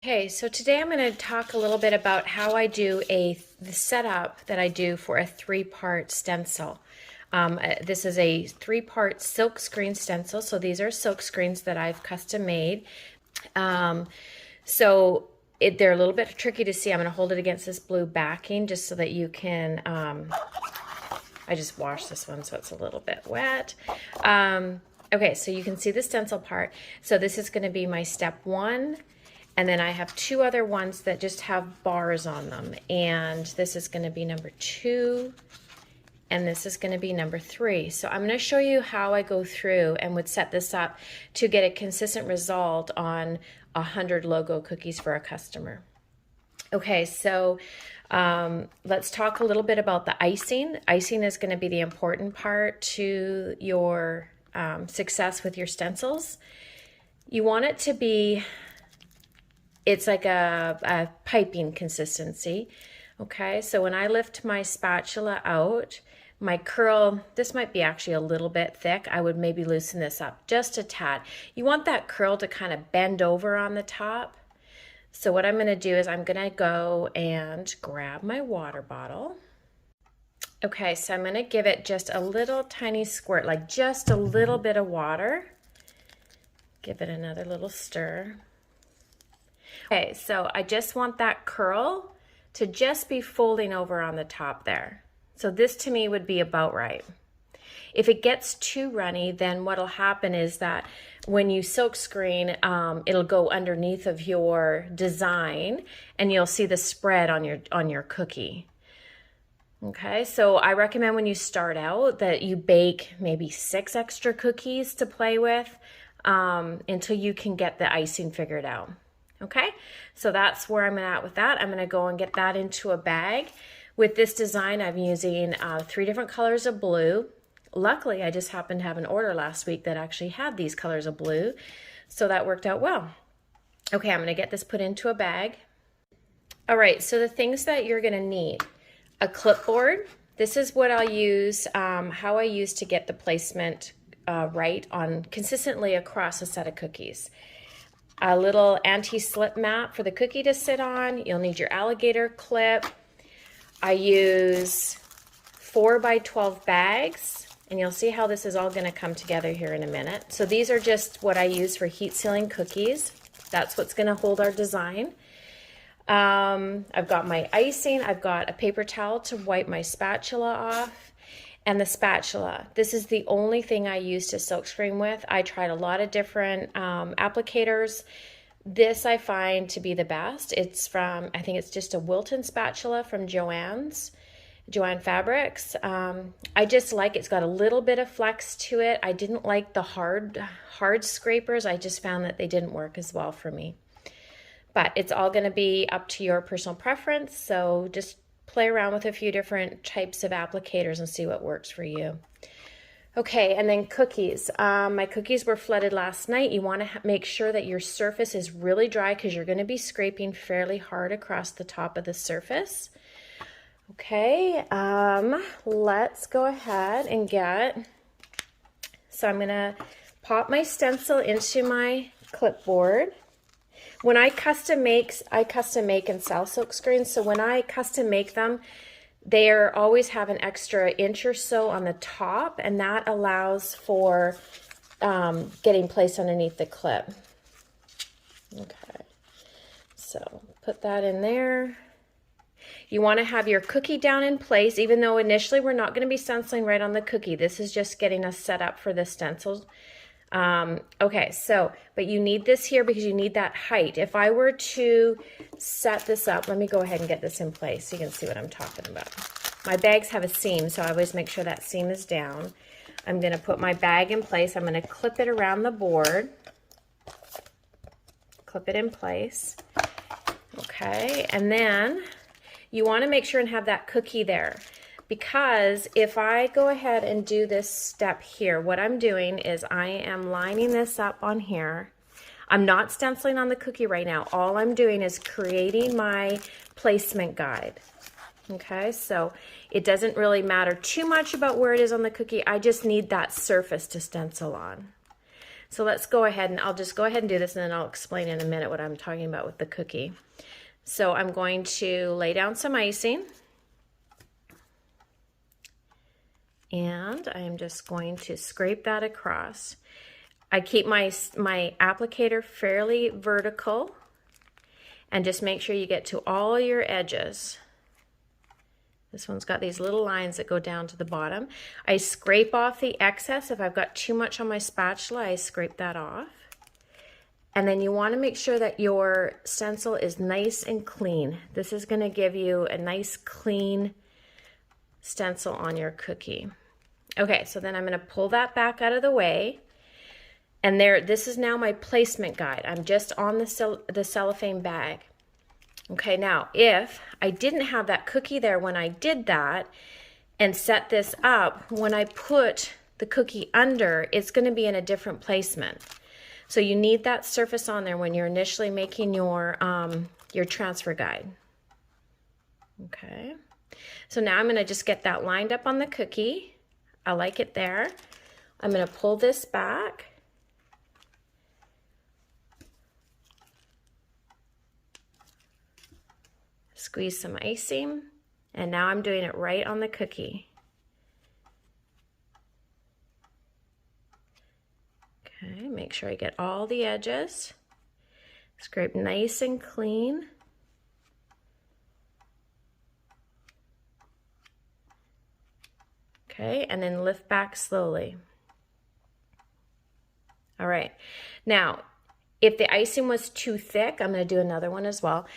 Okay, so today I'm going to talk a little bit about how I do the setup that I do for a three-part stencil. This is a three-part silk screen stencil, so these are silk screens that I've custom made. Um, they're a little bit tricky to see. I'm going to hold it against this blue backing just so that you can, I just washed this one so it's a little bit wet. Okay, so you can see the stencil part. So this is going to be my step one. And then I have two other ones that just have bars on them. And this is going to be number 2. And this is going to be number 3. So I'm going to show you how I go through and would set this up to get a consistent result on 100 logo cookies for a customer. Okay, so let's talk a little bit about the icing. Icing is going to be the important part to your success with your stencils. You want it to be... It's like a piping consistency. Okay, so when I lift my spatula out, my curl, this might be actually a little bit thick. I would maybe loosen this up just a tad. You want that curl to kind of bend over on the top. So what I'm going to do is I'm going to go and grab my water bottle. Okay, so I'm going to give it just a little tiny squirt, like just a little bit of water. Give it another little stir. Okay, so I just want that curl to just be folding over on the top there. So this to me would be about right. If it gets too runny, then what'll happen is that when you silk screen, it'll go underneath of your design and you'll see the spread on your cookie. Okay, so I recommend when you start out that you bake maybe 6 extra cookies to play with until you can get the icing figured out. Okay, so that's where I'm at with that. I'm going to go and get that into a bag. With this design, I'm using 3 different colors of blue. Luckily, I just happened to have an order last week that actually had these colors of blue, so that worked out well. Okay, I'm going to get this put into a bag. All right, so the things that you're going to need. A clipboard. This is what I'll use, how I use to get the placement right on consistently across a set of cookies. A little anti-slip mat for the cookie to sit on. You'll need your alligator clip. I use 4x12 bags, and you'll see how this is all going to come together here in a minute. So these are just what I use for heat sealing cookies. That's what's going to hold our design. I've got my icing. I've got a paper towel to wipe my spatula off. And the spatula, this is the only thing I use to silkscreen with. I tried a lot of different applicators. This I find to be the best. It's from, I think it's just a Wilton spatula from Joanne Fabrics. I just like it's got a little bit of flex to it. I didn't like the hard scrapers. I just found that they didn't work as well for me. But it's all going to be up to your personal preference. So just play around with a few different types of applicators and see what works for you. Okay, and then cookies. My cookies were flooded last night. You want to make sure that your surface is really dry because you're going to be scraping fairly hard across the top of the surface. Okay, let's go ahead and so I'm going to pop my stencil into my clipboard. When I custom make and sell silk screens. So when I custom make them, they always have an extra inch or so on the top, and that allows for getting placed underneath the clip. Okay, so put that in there. You want to have your cookie down in place, even though initially we're not going to be stenciling right on the cookie. This is just getting us set up for the stencils. Okay, so, but you need this here because you need that height. If I were to set this up, let me go ahead and get this in place so you can see what I'm talking about. My bags have a seam, so I always make sure that seam is down. I'm going to put my bag in place. I'm going to clip it around the board. Clip it in place. Okay, and then you want to make sure and have that cookie there. Because if I go ahead and do this step here, what I'm doing is I am lining this up on here. I'm not stenciling on the cookie right now. All I'm doing is creating my placement guide. Okay, so it doesn't really matter too much about where it is on the cookie. I just need that surface to stencil on. So let's go ahead and I'll just go ahead and do this, and then I'll explain in a minute what I'm talking about with the cookie. So I'm going to lay down some icing, and I'm just going to scrape that across. I keep my applicator fairly vertical, and just make sure you get to all your edges. This one's got these little lines that go down to the bottom. I scrape off the excess. If I've got too much on my spatula, I scrape that off. And then you want to make sure that your stencil is nice and clean. This is going to give you a nice clean stencil on your cookie. Okay, so then I'm going to pull that back out of the way. And there, this is now my placement guide. I'm just on the cellophane bag. Okay, now if I didn't have that cookie there when I did that and set this up, when I put the cookie under, it's going to be in a different placement. So you need that surface on there when you're initially making your transfer guide. Okay, so now I'm going to just get that lined up on the cookie. I like it there. I'm going to pull this back. Squeeze some icing, and now I'm doing it right on the cookie. Okay, make sure I get all the edges. Scrape nice and clean. Okay, and then lift back slowly. All right, now if the icing was too thick, I'm going to do another one as well.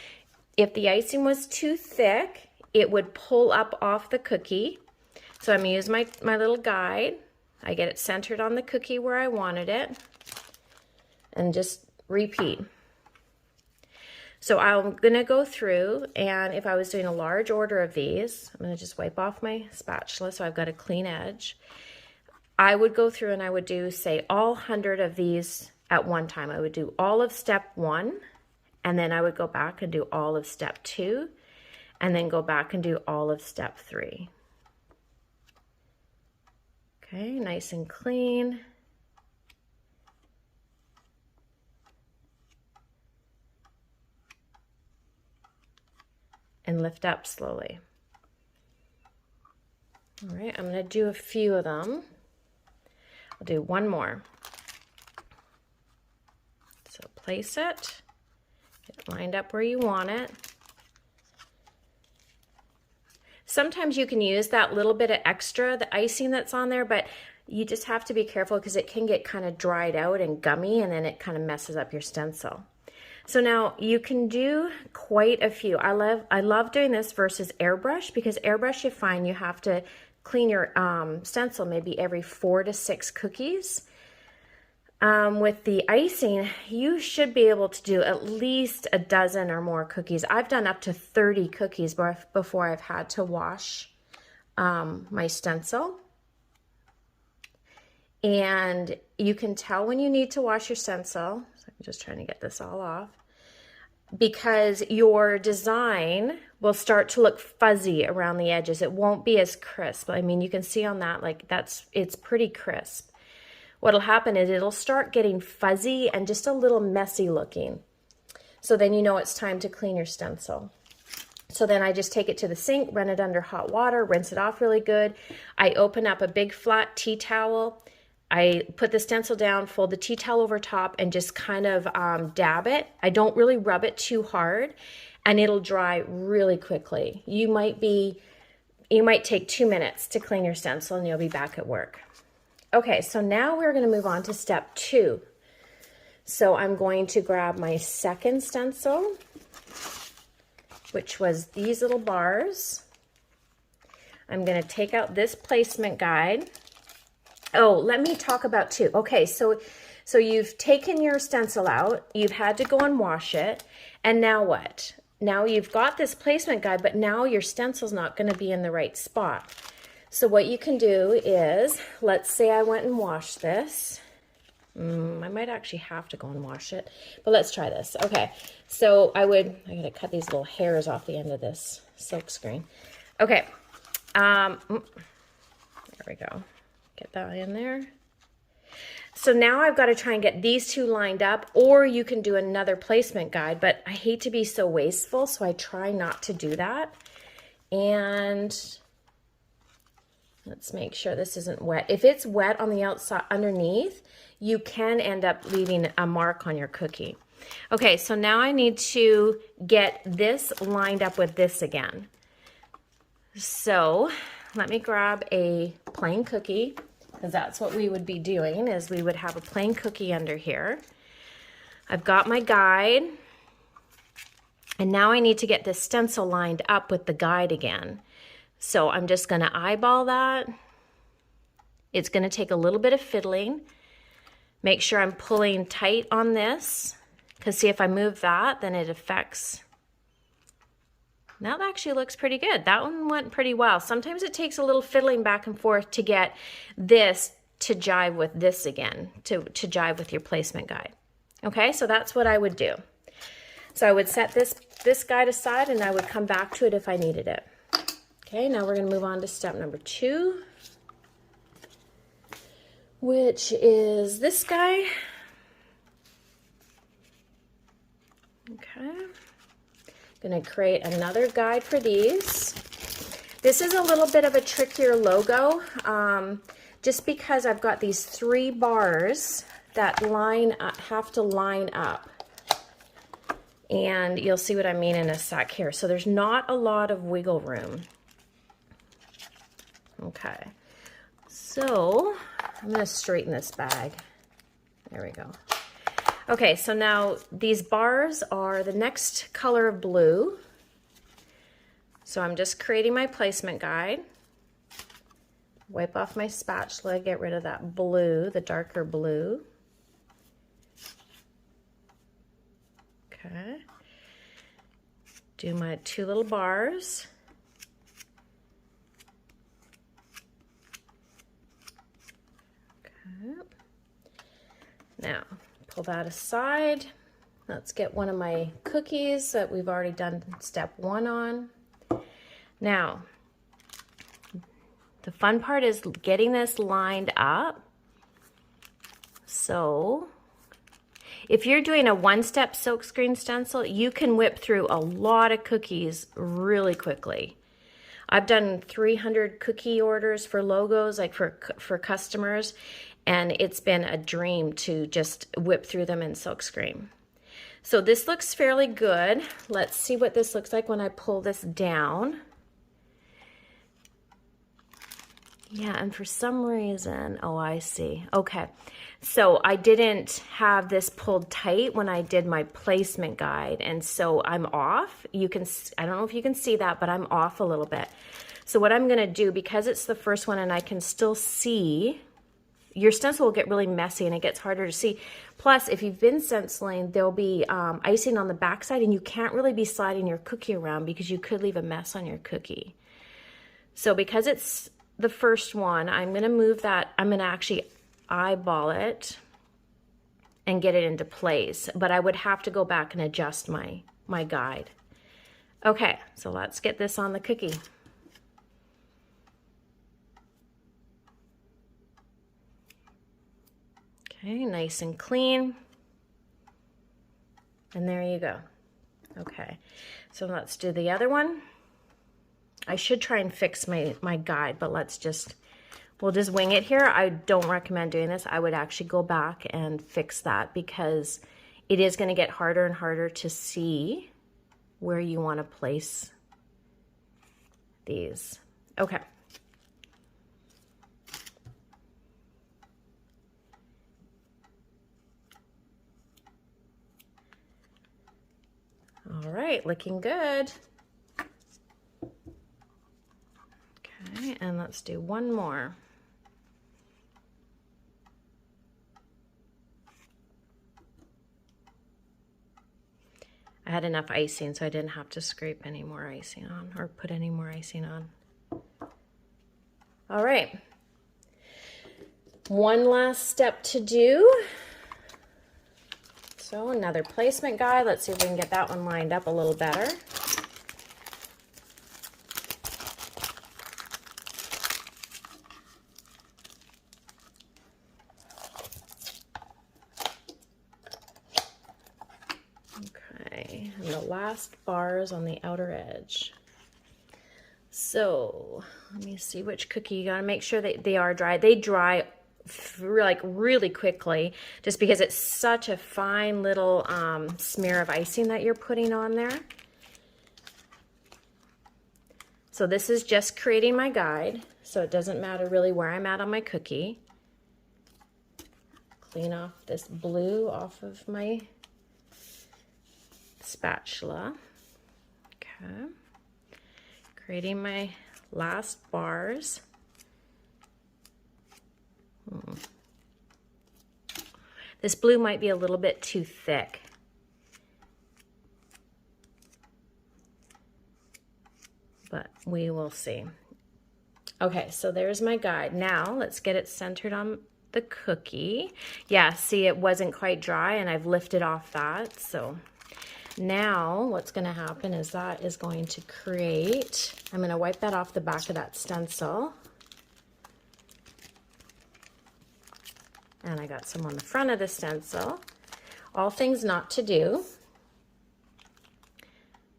If the icing was too thick, it would pull up off the cookie. So I'm going to use my little guide. I get it centered on the cookie where I wanted it. And just repeat. So I'm going to go through, and if I was doing a large order of these, I'm going to just wipe off my spatula so I've got a clean edge. I would go through and I would do, say, all 100 of these at one time. I would do all of step 1. And then I would go back and do all of step 2, and then go back and do all of step 3. Okay, nice and clean. And lift up slowly. All right, I'm going to do a few of them. I'll do one more. So place it. Get it lined up where you want it. Sometimes you can use that little bit of extra, the icing that's on there, but you just have to be careful because it can get kind of dried out and gummy, and then it kind of messes up your stencil. So now you can do quite a few. I love doing this versus airbrush, because airbrush, you find you have to clean your stencil maybe every 4 to 6 cookies. With the icing, you should be able to do at least a dozen or more cookies. I've done up to 30 cookies before I've had to wash my stencil. And you can tell when you need to wash your stencil. So I'm just trying to get this all off. Because your design will start to look fuzzy around the edges. It won't be as crisp. I mean, you can see on that, like it's pretty crisp. What'll happen is it'll start getting fuzzy and just a little messy looking. So then you know it's time to clean your stencil. So then I just take it to the sink, run it under hot water, rinse it off really good. I open up a big flat tea towel. I put the stencil down, fold the tea towel over top, and just kind of dab it. I don't really rub it too hard, and it'll dry really quickly. You might take 2 minutes to clean your stencil, and you'll be back at work. Okay, so now we're going to move on to step 2. So I'm going to grab my second stencil, which was these little bars. I'm going to take out this placement guide. Oh, let me talk about 2. Okay, so you've taken your stencil out, you've had to go and wash it, and now what? Now you've got this placement guide, but now your stencil's not going to be in the right spot. So what you can do is, let's say I went and washed this. I might actually have to go and wash it, but let's try this. Okay, so I gotta cut these little hairs off the end of this silk screen. Okay, there we go. Get that in there. So now I've got to try and get these two lined up, or you can do another placement guide, but I hate to be so wasteful, so I try not to do that. And let's make sure this isn't wet. If it's wet on the outside underneath, you can end up leaving a mark on your cookie. Okay, so now I need to get this lined up with this again. So let me grab a plain cookie, because that's what we would be doing, is we would have a plain cookie under here. I've got my guide, and now I need to get this stencil lined up with the guide again. So I'm just going to eyeball that. It's going to take a little bit of fiddling. Make sure I'm pulling tight on this, because see, if I move that, then it affects. That actually looks pretty good. That one went pretty well. Sometimes it takes a little fiddling back and forth to get this to jive with this again, to jive with your placement guide. Okay, so that's what I would do. So I would set this guide aside, and I would come back to it if I needed it. Okay, now we're going to move on to step number 2, which is this guy. Okay. Going to create another guide for these. This is a little bit of a trickier logo, just because I've got these 3 bars that have to line up. And you'll see what I mean in a sec here. So there's not a lot of wiggle room. Okay, so I'm going to straighten this bag. There we go. Okay, so now these bars are the next color of blue. So I'm just creating my placement guide. Wipe off my spatula, get rid of that blue, the darker blue. Okay. Do my 2 little bars. Okay. Now, pull that aside. Let's get one of my cookies that we've already done step 1 on. Now, the fun part is getting this lined up. So, if you're doing a 1-step silkscreen stencil, you can whip through a lot of cookies really quickly. I've done 300 cookie orders for logos, like for customers, and it's been a dream to just whip through them in silkscreen. So this looks fairly good. Let's see what this looks like when I pull this down. Yeah, and for some reason, oh, I see. Okay, so I didn't have this pulled tight when I did my placement guide, and so I'm off. I don't know if you can see that, but I'm off a little bit. So what I'm gonna do, because it's the first one and I can still see, your stencil will get really messy and it gets harder to see. Plus, if you've been stenciling, there'll be icing on the backside, and you can't really be sliding your cookie around because you could leave a mess on your cookie. So because it's the first one, I'm going to move that. I'm going to actually eyeball it and get it into place, but I would have to go back and adjust my guide. Okay, so let's get this on the cookie. Okay, nice and clean. And there you go. Okay, so let's do the other one. I should try and fix my guide, but we'll just wing it here. I don't recommend doing this. I would actually go back and fix that, because it is going to get harder and harder to see where you want to place these. Okay. All right, looking good. Okay, and let's do one more. I had enough icing, so I didn't have to scrape any more icing on or put any more icing on. All right. One last step to do. So another placement guide. Let's see if we can get that one lined up a little better. see, and the last bars on the outer edge. So let me see which cookie. You gotta make sure that they are dry. They dry like really quickly just because it's such a fine little smear of icing that you're putting on there. So this is just creating my guide, so it doesn't matter really where I'm at on my cookie. Clean off this blue off of my spatula. Okay. Creating my last bars. This blue might be a little bit too thick. But we will see. Okay, so there's my guide. Now let's get it centered on the cookie. Yeah, see, it wasn't quite dry and I've lifted off that. So now what's going to happen is that is going to create, I'm going to wipe that off the back of that stencil. And I got some on the front of the stencil. All things not to do.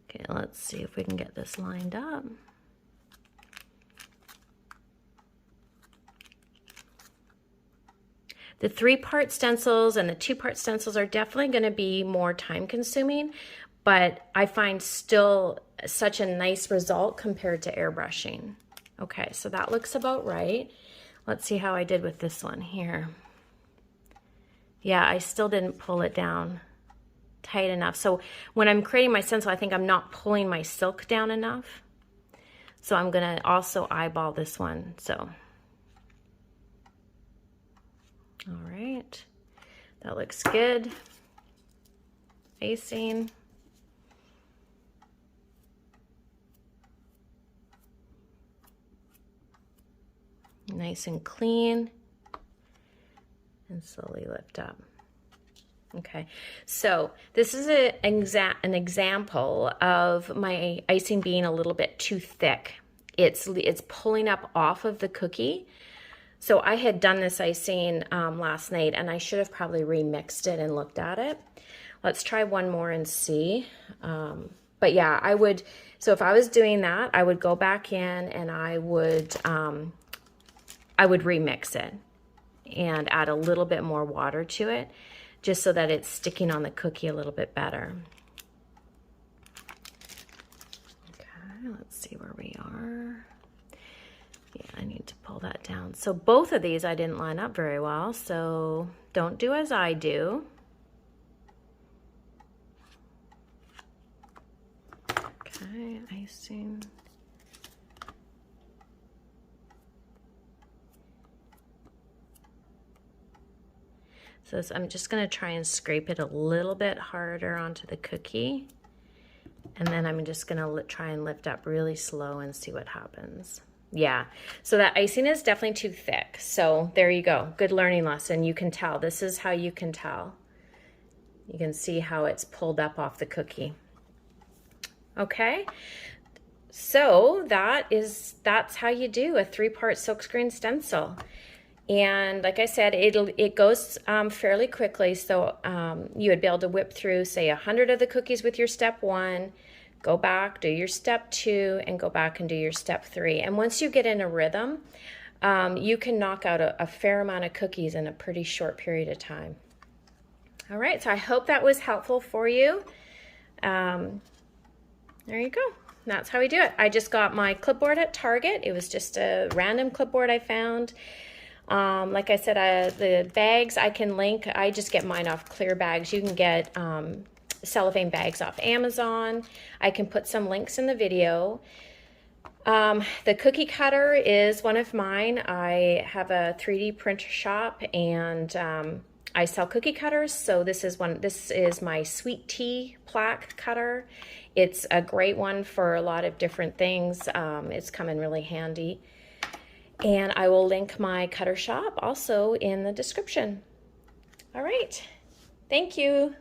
Okay, let's see if we can get this lined up. The 3-part stencils and the 2-part stencils are definitely going to be more time consuming, but I find still such a nice result compared to airbrushing. Okay, so that looks about right. Let's see how I did with this one here. Yeah, I still didn't pull it down tight enough. So when I'm creating my stencil, I think I'm not pulling my silk down enough. So I'm going to also eyeball this one. So, all right, that looks good. Icing. Nice and clean. And slowly lift up. Okay, so this is an example of my icing being a little bit too thick. It's pulling up off of the cookie. So I had done this icing last night and I should have probably remixed it and looked at it. Let's try one more and see. But yeah, I would, so if I was doing that, I would go back in and I would remix it and add a little bit more water to it, just so that it's sticking on the cookie a little bit better. Okay, let's see where we are. Yeah, I need to pull that down. So both of these I didn't line up very well, so don't do as I do. Okay, icing. So I'm just going to try and scrape it a little bit harder onto the cookie. And then I'm just going to try and lift up really slow and see what happens. Yeah, so that icing is definitely too thick. So there you go. Good learning lesson. You can tell. This is how you can tell. You can see how it's pulled up off the cookie. Okay, so that's how you do a 3-part silkscreen stencil. And like I said, it goes fairly quickly. So you would be able to whip through, say, 100 of the cookies with your step 1, go back, do your step 2, and go back and do your step 3. And once you get in a rhythm, you can knock out a fair amount of cookies in a pretty short period of time. All right, so I hope that was helpful for you. There you go. That's how we do it. I just got my clipboard at Target. It was just a random clipboard I found. Like I said, the bags I can link. I just get mine off clear bags. You can get cellophane bags off Amazon. I can put some links in the video. The cookie cutter is one of mine. I have a 3D printer shop and I sell cookie cutters. So this is my sweet tea plaque cutter. It's a great one for a lot of different things. It's come in really handy. And I will link my cutter shop also in the description. All right. Thank you.